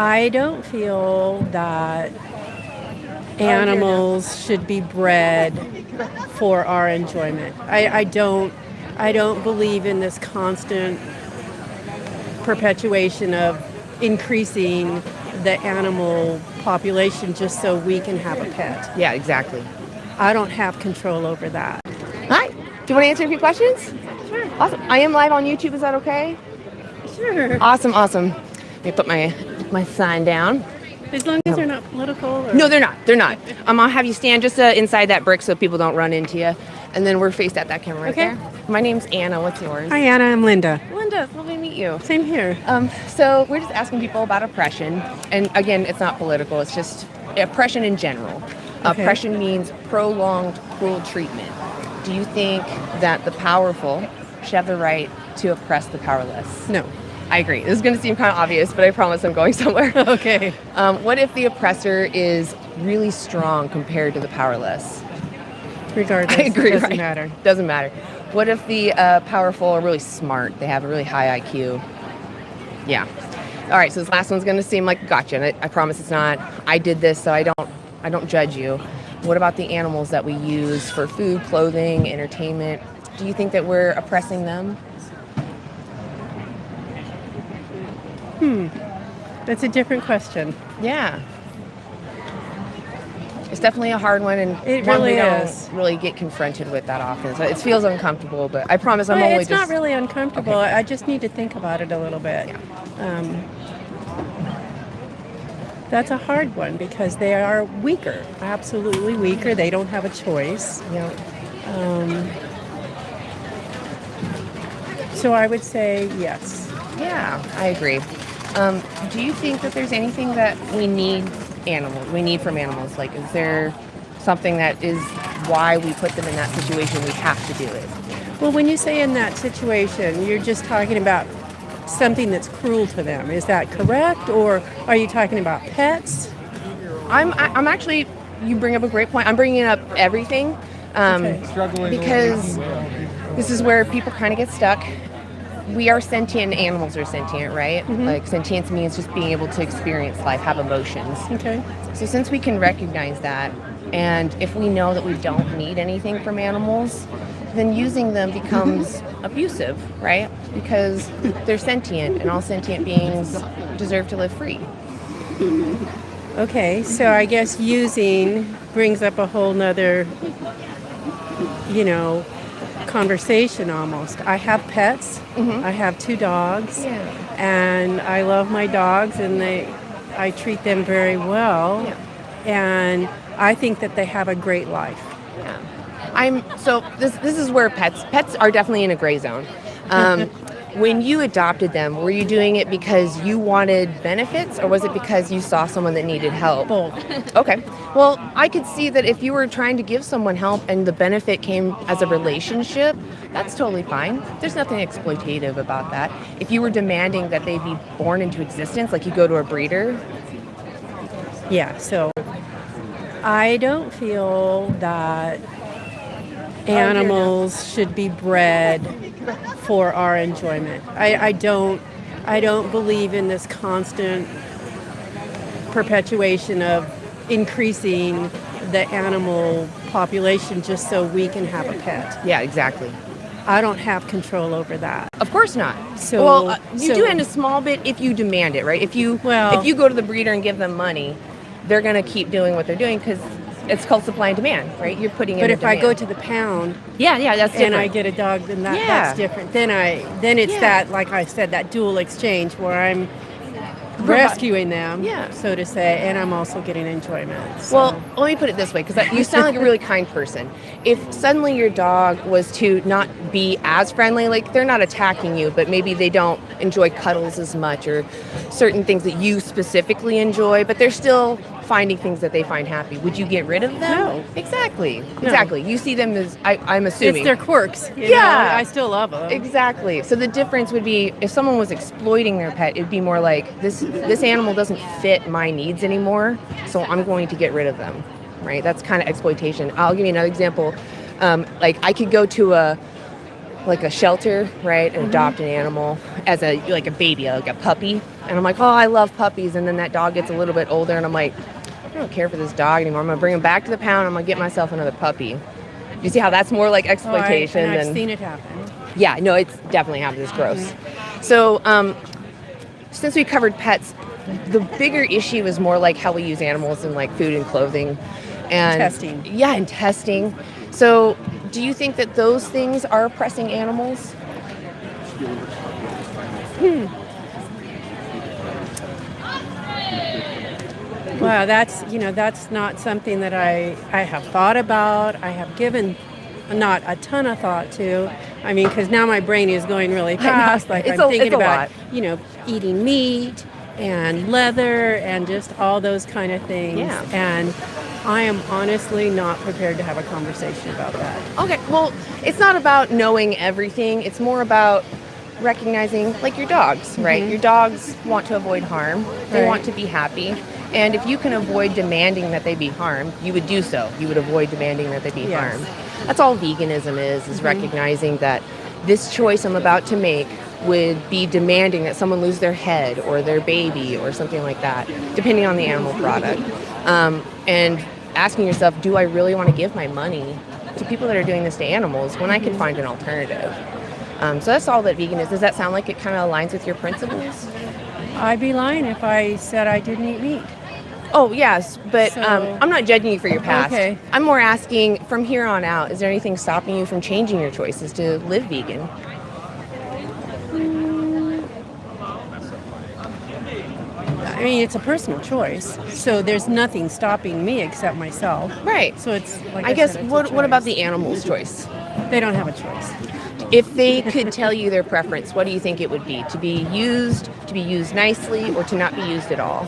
I don't feel that animals should be bred for our enjoyment. I don't believe in this constant perpetuation of increasing the animal population just so we can have a pet. Yeah, exactly. I don't have control over that. Hi. Do you want to answer a few questions? Sure. Awesome. I am live on YouTube. Is that okay? Sure. Awesome. Let me put my sign down. As long as they're not political. Or... No, they're not. I'll have you stand just inside that brick so people don't run into you. And then we're faced at that camera right there. My name's Anna. What's yours? Hi, Anna. I'm Linda. Linda, it's lovely to meet you. Same here. So we're just asking people about oppression. And again, it's not political. It's just oppression in general. Okay. Oppression means prolonged cruel treatment. Do you think that the powerful should have the right to oppress the powerless? No. I agree. This is going to seem kind of obvious, but I promise I'm going somewhere. Okay. What if the oppressor is really strong compared to the powerless? Regardless, I agree, doesn't right? matter. Doesn't matter. What if the powerful are really smart? They have a really high IQ. Yeah. All right. So this last one's going to seem like a gotcha, and I promise it's not. I did this, so I don't judge you. What about the animals that we use for food, clothing, entertainment? Do you think that we're oppressing them? That's a different question. Yeah. It's definitely a hard one, and It one really we is. don't really get confronted with that often. So it feels uncomfortable, but I promise I'm Well, only it's just... not really uncomfortable. Okay. I just need to think about it a little bit. That's a hard one because they are weaker, absolutely weaker. They don't have a choice. Yeah. So I would say yes. Yeah, I agree. Do you think that there's anything that we need from animals? Like, is there something that is why we put them in that situation? We have to do it. Well, when you say in that situation, you're just talking about something that's cruel to them. Is that correct? Or are you talking about pets? I'm actually, you bring up a great point. I'm bringing up everything because this is where people kind of get stuck. We are sentient, animals are sentient, right? Mm-hmm. Like sentience means just being able to experience life, have emotions. Okay. So since we can recognize that, and if we know that we don't need anything from animals, then using them becomes abusive, right? Because they're sentient, and all sentient beings deserve to live free. Okay, so I guess using brings up a whole nother, conversation almost. I have pets. Mm-hmm. I have 2 dogs. Yeah. And I love my dogs, and I treat them very well. Yeah. And I think that they have a great life. This is where pets are definitely in a gray zone. When you adopted them, were you doing it because you wanted benefits, or was it because you saw someone that needed help? Both. Okay. Well, I could see that if you were trying to give someone help and the benefit came as a relationship, that's totally fine. There's nothing exploitative about that. If you were demanding that they be born into existence, like you go to a breeder. Yeah, so I don't feel that animals should be bred for our enjoyment. I don't believe in this constant perpetuation of increasing the animal population just so we can have a pet. Yeah, exactly. I don't have control over that. Of course not. You do in a small bit if you demand it, right? If you go to the breeder and give them money, they're going to keep doing what they're doing because it's called supply and demand, right? You're putting in But a if I demand. go to the pound, that's different. and I get a dog, then that's different. Then it's that, like I said, that dual exchange where I'm rescuing them, so to say, and I'm also getting enjoyment. So. Well, let me put it this way, because you sound like a really kind person. If suddenly your dog was to not be as friendly, like they're not attacking you, but maybe they don't enjoy cuddles as much or certain things that you specifically enjoy, but they're still finding things that they find happy, would you get rid of them? No. Exactly. You see them as, I'm assuming. It's their quirks. You know? I still love them. Exactly. So the difference would be if someone was exploiting their pet, it'd be more like this animal doesn't fit my needs anymore, so I'm going to get rid of them, right? That's kind of exploitation. I'll give you another example. Like I could go to like a shelter, right, and adopt an animal as a baby, like a puppy. And I'm like, oh, I love puppies. And then that dog gets a little bit older, and I'm like, I don't care for this dog anymore. I'm going to bring him back to the pound. I'm going to get myself another puppy. Do you see how that's more like exploitation? I've seen it happen. Yeah, no, it's definitely happened. It's gross. So since we covered pets, the bigger issue is more like how we use animals in like food and clothing. And testing. Yeah, and testing. So do you think that those things are oppressing animals? Well, that's not something that I have thought about. I have given not a ton of thought to. I mean, because now my brain is going really fast. Like I'm thinking about, eating meat and leather and just all those kind of things. Yeah. And I am honestly not prepared to have a conversation about that. Okay, well, it's not about knowing everything. It's more about recognizing, like your dogs, right? Your dogs want to avoid harm. They want to be happy. And if you can avoid demanding that they be harmed, you would do so. You would avoid demanding that they be harmed. That's all veganism is recognizing that this choice I'm about to make would be demanding that someone lose their head or their baby or something like that, depending on the animal product. And asking yourself, do I really want to give my money to people that are doing this to animals when I can find an alternative? So that's all that vegan is. Does that sound like it kind of aligns with your principles? I'd be lying if I said I didn't eat meat. Oh, yes, but I'm not judging you for your past. Okay. I'm more asking, from here on out, is there anything stopping you from changing your choices to live vegan? I mean, it's a personal choice, so there's nothing stopping me except myself. Right. So it's like I guess, what about the animal's choice? They don't have a choice. If they could tell you their preference, what do you think it would be? To be used nicely, or to not be used at all?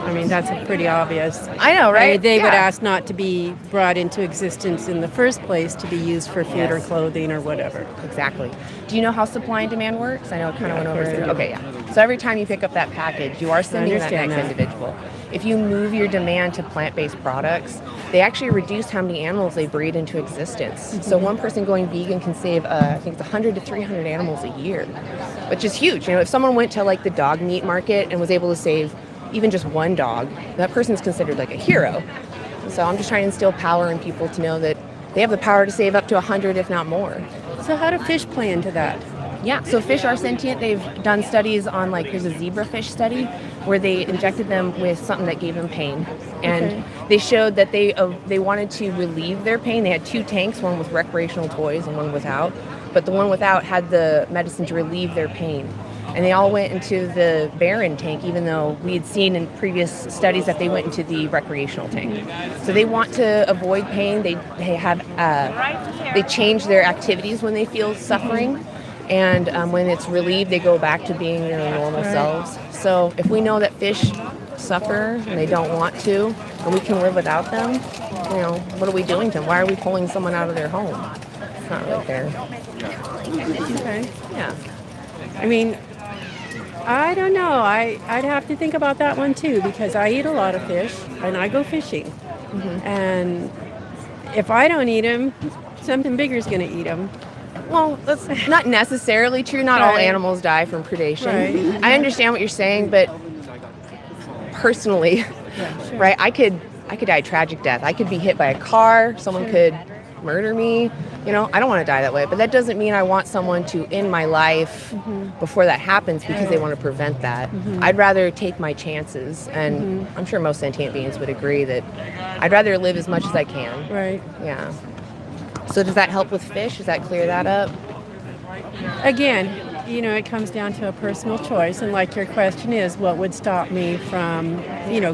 I mean, that's pretty obvious. I know, right? They would ask not to be brought into existence in the first place, to be used for food or clothing or whatever. Exactly. Do you know how supply and demand works? I know it kind of went over it. Okay, yeah. So every time you pick up that package, you are sending that next individual. If you move your demand to plant-based products, they actually reduce how many animals they breed into existence. So one person going vegan can save, I think it's 100 to 300 animals a year, which is huge. If someone went to like the dog meat market and was able to save even just one dog, that person's considered like a hero. So I'm just trying to instill power in people to know that they have the power to save up to 100, if not more. So how do fish play into that? Yeah, so fish are sentient. They've done studies on, there's a zebrafish study where they injected them with something that gave them pain. And they showed that they wanted to relieve their pain. They had 2 tanks, one with recreational toys and one without. But the one without had the medicine to relieve their pain. And they all went into the barren tank, even though we had seen in previous studies that they went into the recreational tank. So they want to avoid pain. They change their activities when they feel suffering. And when it's relieved, they go back to being their normal selves. So if we know that fish suffer and they don't want to, and we can live without them, what are we doing to them? Why are we pulling someone out of their home? It's not really fair. Okay. Yeah. I mean, I don't know. I'd have to think about that one too, because I eat a lot of fish and I go fishing. And if I don't eat them, something bigger is going to eat them. Well, that's not necessarily true. Not all animals die from predation. I understand what you're saying, but personally, right, I could die a tragic death. I could be hit by a car. Someone could murder me. I don't want to die that way. But that doesn't mean I want someone to end my life before that happens because they want to prevent that. I'd rather take my chances. And I'm sure most sentient beings would agree that I'd rather live as much as I can. Right. Yeah. So does that help with fish? Does that clear that up? Again, it comes down to a personal choice. And like your question is, what would stop me from,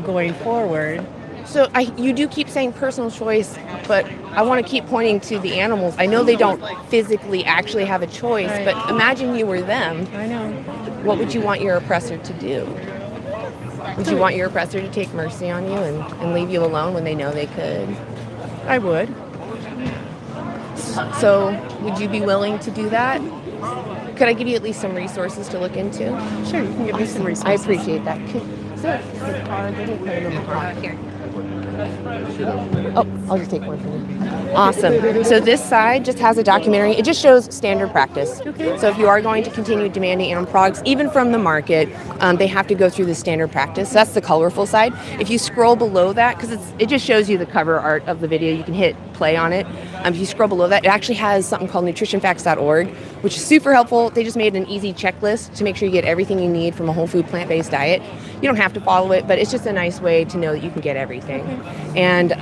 going forward? So you do keep saying personal choice, but I want to keep pointing to the animals. I know they don't physically actually have a choice, but imagine you were them. I know. What would you want your oppressor to do? Would you want your oppressor to take mercy on you and leave you alone when they know they could? I would. So would you be willing to do that? Could I give you at least some resources to look into? Sure, you can give me some resources. I appreciate that. Oh, I'll just take one from you. Awesome. So this side just has a documentary. It just shows standard practice. Okay. So if you are going to continue demanding animal products, even from the market, they have to go through the standard practice. So that's the colorful side. If you scroll below that, because it just shows you the cover art of the video, you can hit play on it. If you scroll below that, it actually has something called nutritionfacts.org, which is super helpful. They just made an easy checklist to make sure you get everything you need from a whole food plant-based diet. You don't have to follow it, but it's just a nice way to know that you can get everything. And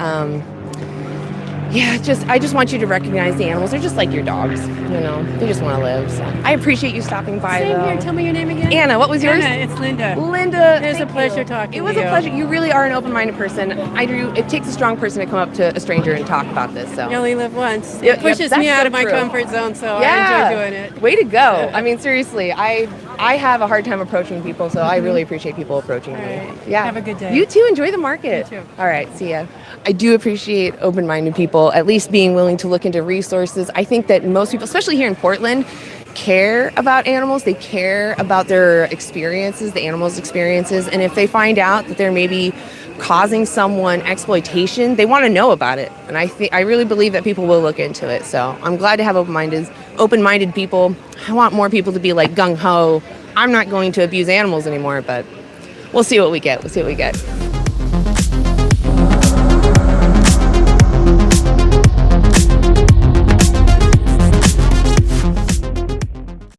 I just want you to recognize the animals. They're just like your dogs, They just want to live. So I appreciate you stopping by. Same here. Tell me your name again. Anna. What was yours? Anna. It's Linda. Linda. It was a pleasure talking to you. It was a pleasure. You really are an open-minded person. It takes a strong person to come up to a stranger and talk about this. So you only live once. It pushes me out of my comfort zone, so I enjoy doing it. Way to go. I mean, seriously, I have a hard time approaching people, so I really appreciate people approaching me. Right. Yeah. Have a good day. You too. Enjoy the market. You too. All right. See ya. I do appreciate open-minded people, at least being willing to look into resources. I think that most people, especially here in Portland, care about animals. They care about their experiences, the animals' experiences. And if they find out that they're maybe causing someone exploitation, they want to know about it. And I really believe that people will look into it. So I'm glad to have open-minded people. I want more people to be like gung-ho. I'm not going to abuse animals anymore, but we'll see what we get.